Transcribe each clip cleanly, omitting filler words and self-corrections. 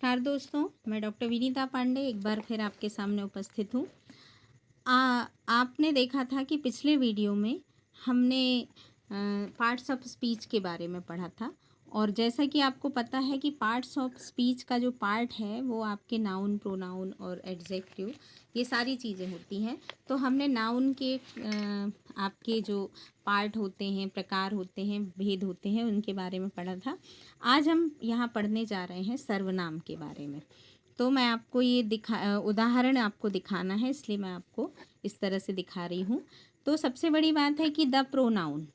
नमस्कार दोस्तों, मैं डॉक्टर विनीता पांडे एक बार फिर आपके सामने उपस्थित हूँ। आपने देखा था कि पिछले वीडियो में हमने पार्ट्स ऑफ स्पीच के बारे में पढ़ा था और जैसा कि आपको पता है कि पार्ट्स ऑफ स्पीच का जो पार्ट है वो आपके नाउन, प्रोनाउन और एडजेक्टिव ये सारी चीज़ें होती हैं। तो हमने नाउन के आपके जो पार्ट होते हैं, प्रकार होते हैं, भेद होते हैं, उनके बारे में पढ़ा था। आज हम यहाँ पढ़ने जा रहे हैं सर्वनाम के बारे में। तो मैं आपको ये उदाहरण आपको दिखाना है, इसलिए मैं आपको इस तरह से दिखा रही हूँ। तो सबसे बड़ी बात है कि द प्रोनाउन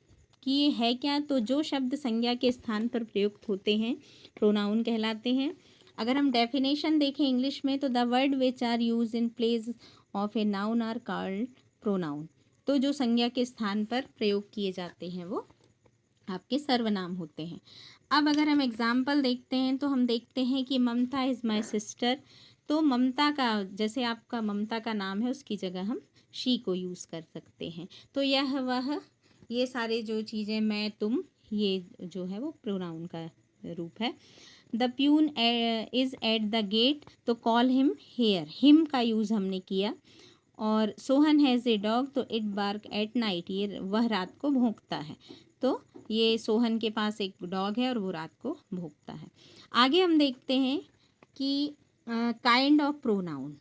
कि ये है क्या, तो जो शब्द संज्ञा के स्थान पर प्रयुक्त होते हैं प्रोनाउन कहलाते हैं। अगर हम डेफिनेशन देखें इंग्लिश में तो the word which are use in place of a noun are called pronoun. तो जो संज्ञा के स्थान पर प्रयोग किए जाते हैं वो आपके सर्वनाम होते हैं। अब अगर हम एग्जाम्पल देखते हैं तो हम देखते हैं कि ममता इज़ माई सिस्टर। तो ममता का, जैसे आपका ममता का नाम है, उसकी जगह हम शी को यूज़ कर सकते हैं। तो यह वह ये सारे जो चीज़ें, मैं, तुम, ये जो है वो प्रोनाउन का रूप है। The peon is at the gate, तो कॉल हिम हेयर, हिम का यूज़ हमने किया। और सोहन हैज़ ए डॉग, तो इट बार्क एट नाइट, ये वह रात को भौंकता है। तो ये सोहन के पास एक डॉग है और वो रात को भौंकता है। आगे हम देखते हैं कि काइंड ऑफ प्रोनाउन।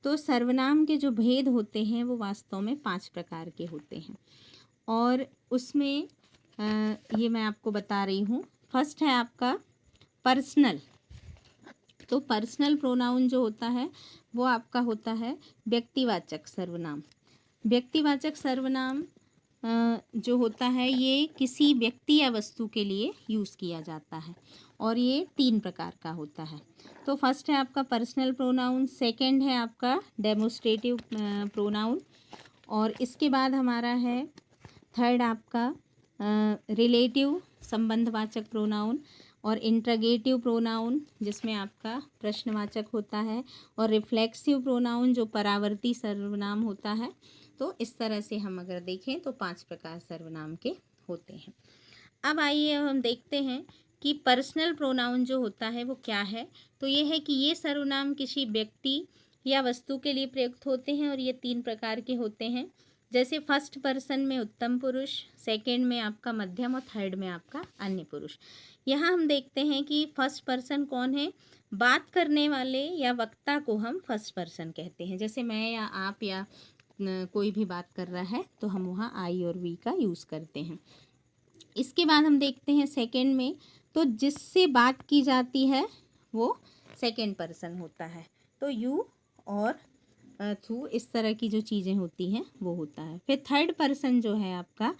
तो सर्वनाम के जो भेद होते हैं वो वास्तव में 5 प्रकार के होते हैं और उसमें ये मैं आपको बता रही हूँ। फर्स्ट है आपका पर्सनल। तो पर्सनल प्रोनाउन जो होता है वो आपका होता है व्यक्तिवाचक सर्वनाम। व्यक्तिवाचक सर्वनाम जो होता है ये किसी व्यक्ति या वस्तु के लिए यूज़ किया जाता है और ये 3 प्रकार का होता है। तो फर्स्ट है आपका पर्सनल प्रोनाउन, सेकंड है आपका डेमोस्ट्रेटिव प्रोनाउन और इसके बाद हमारा है थर्ड आपका रिलेटिव संबंधवाचक प्रोनाउन और इंट्रोगेटिव प्रोनाउन जिसमें आपका प्रश्नवाचक होता है और रिफ्लेक्सिव प्रोनाउन जो परावर्ती सर्वनाम होता है। तो इस तरह से हम अगर देखें तो 5 प्रकार सर्वनाम के होते हैं। अब आइए हम देखते हैं कि पर्सनल प्रोनाउन जो होता है वो क्या है। तो ये है कि ये सर्वनाम किसी व्यक्ति या वस्तु के लिए प्रयुक्त होते हैं और ये 3 प्रकार के होते हैं। जैसे फर्स्ट पर्सन में उत्तम पुरुष, सेकंड में आपका मध्यम और थर्ड में आपका अन्य पुरुष। यहाँ हम देखते हैं कि फर्स्ट पर्सन कौन है, बात करने वाले या वक्ता को हम फर्स्ट पर्सन कहते हैं। जैसे मैं या आप या कोई भी बात कर रहा है तो हम वहाँ आई और वी का यूज़ करते हैं। इसके बाद हम देखते हैं सेकंड में, तो जिससे बात की जाती है वो सेकंड पर्सन होता है। तो यू और थ्रू, इस तरह की जो चीज़ें होती हैं वो होता है। फिर थर्ड पर्सन जो है आपका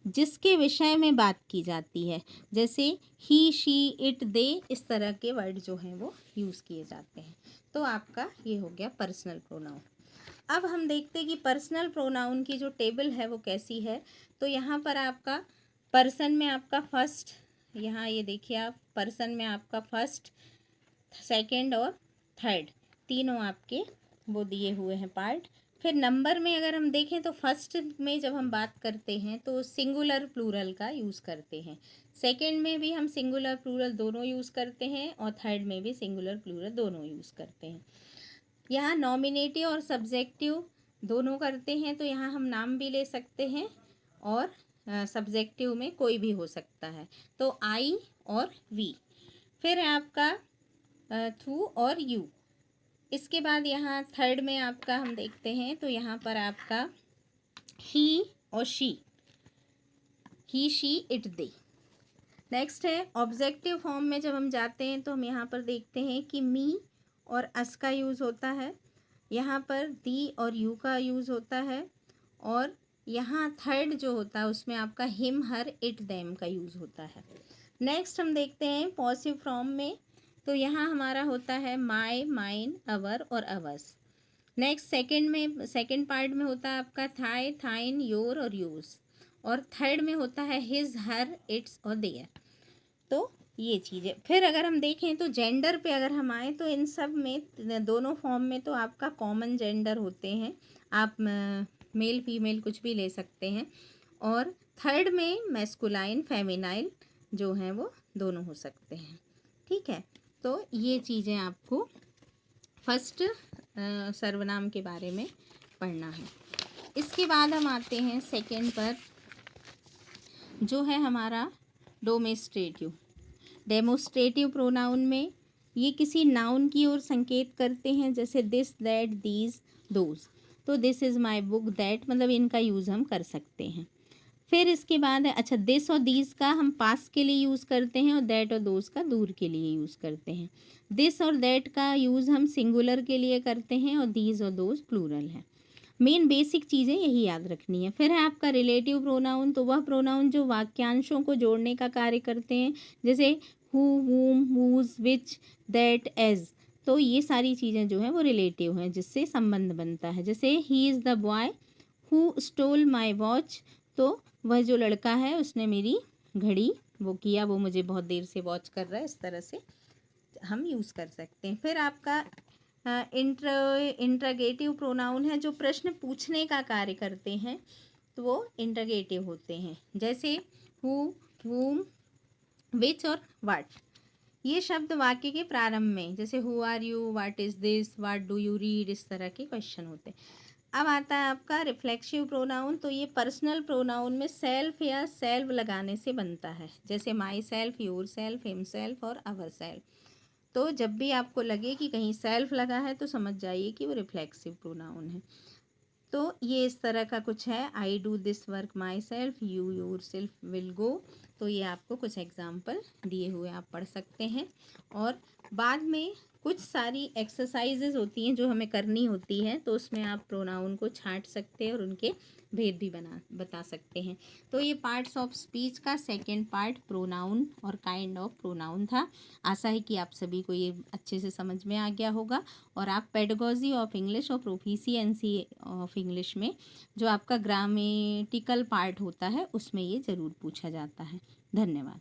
जिसके विषय में बात की जाती है, जैसे ही, शी, इट, दे, इस तरह के वर्ड जो हैं वो यूज़ किए जाते हैं। तो आपका ये हो गया पर्सनल प्रोनाउन। अब हम देखते हैं कि पर्सनल प्रोनाउन की जो टेबल है वो कैसी है। तो यहाँ पर आपका पर्सन में आपका फर्स्ट, यहाँ ये देखिए आप, पर्सन में आपका फर्स्ट, सेकंड और थर्ड तीनों आपके वो दिए हुए हैं पार्ट। फिर नंबर में अगर हम देखें तो फर्स्ट में जब हम बात करते हैं तो सिंगुलर प्लूरल का यूज़ करते हैं, सेकंड में भी हम सिंगुलर प्लूरल दोनों यूज़ करते हैं और थर्ड में भी सिंगुलर प्लूरल दोनों यूज़ करते हैं। यहाँ नॉमिनेटिव और सब्जेक्टिव दोनों करते हैं, तो यहाँ हम नाम भी ले सकते हैं और सब्जेक्टिव में कोई भी हो सकता है, तो आई और वी। फिर है आपका थ्रू और यू। इसके बाद यहाँ थर्ड में आपका हम देखते हैं तो यहाँ पर आपका ही और she, he, she, it, they. Next है ऑब्जेक्टिव फॉर्म में जब हम जाते हैं तो हम यहाँ पर देखते हैं कि मी और अस का यूज़ होता है, यहाँ पर दी और यू का यूज़ होता है और यहाँ थर्ड जो होता है उसमें आपका हिम, हर, इट, देम का यूज़ होता है। नेक्स्ट हम देखते हैं पॉसिव फॉर्म में, तो यहाँ हमारा होता है माय, माइन, अवर और अवर्स। नेक्स्ट सेकंड पार्ट में होता है आपका थाई, थाइन, योर और यूज़ और थर्ड में होता है हिज, हर, इट्स और देयर। तो ये चीज़ें। फिर अगर हम देखें तो जेंडर पे अगर हम आए तो इन सब में दोनों फॉर्म में तो आपका कॉमन जेंडर होते हैं, आप मेल फीमेल कुछ भी ले सकते हैं और थर्ड में मैस्कुलाइन फेमिनाइल जो हैं वो दोनों हो सकते हैं। ठीक है, तो ये चीज़ें आपको फर्स्ट सर्वनाम के बारे में पढ़ना है। इसके बाद हम आते हैं सेकंड पर, जो है हमारा डोमेस्ट्रेटिव। डेमोस्ट्रेटिव प्रोनाउन में ये किसी नाउन की ओर संकेत करते हैं, जैसे दिस, दैट, दीज, दोज। तो this is my book, that मतलब इनका यूज़ हम कर सकते हैं। फिर इसके बाद है, अच्छा, दिस और दीज का हम पास के लिए यूज़ करते हैं और दैट और दोज का दूर के लिए यूज़ करते हैं। दिस और दैट का यूज़ हम सिंगुलर के लिए करते हैं और दीज और दोज प्लूरल है। मेन बेसिक चीज़ें यही याद रखनी है। फिर है आपका रिलेटिव प्रोनाउन, तो वह प्रोनाउन जो वाक्यांशों को जोड़ने का कार्य करते हैं, जैसे who, whom, whose, which, that, as. तो ये सारी चीज़ें जो हैं वो रिलेटिव हैं, जिससे संबंध बनता है। जैसे he is the boy who stole my watch, तो वह जो लड़का है उसने मेरी घड़ी वो किया, वो मुझे बहुत देर से वॉच कर रहा है, इस तरह से हम यूज़ कर सकते हैं। फिर आपका इंट्रोगेटिव प्रोनाउन है, जो प्रश्न पूछने का कार्य करते हैं, तो वो इंट्रोगेटिव होते हैं। जैसे हु, वूम, विच और वाट। ये शब्द वाक्य के प्रारंभ में, जैसे who are you, what is this, what do you read, इस तरह के क्वेश्चन होते हैं। अब आता है आपका रिफ्लेक्सिव प्रोनाउन, तो ये पर्सनल प्रोनाउन में सेल्फ या सेल्फ लगाने से बनता है, जैसे my self, your self, him self और अवर सेल्फ। तो जब भी आपको लगे कि कहीं सेल्फ लगा है तो समझ जाइए कि वो रिफ्लेक्सिव प्रोनाउन है। तो ये इस तरह का कुछ है, I do this work my self, you your self will go. तो ये आपको कुछ एग्जाम्पल दिए हुए आप पढ़ सकते हैं। और बाद में कुछ सारी एक्सरसाइजेज होती हैं जो हमें करनी होती हैं, तो उसमें आप प्रोनाउन को छांट सकते हैं और उनके भेद भी बता सकते हैं। तो ये पार्ट्स ऑफ स्पीच का सेकंड पार्ट प्रोनाउन और काइंड ऑफ प्रोनाउन था। आशा है कि आप सभी को ये अच्छे से समझ में आ गया होगा, और आप पेडागोजी ऑफ इंग्लिश और प्रोफिशिएंसी ऑफ इंग्लिश में जो आपका ग्रामेटिकल पार्ट होता है उसमें ये ज़रूर पूछा जाता है। धन्यवाद।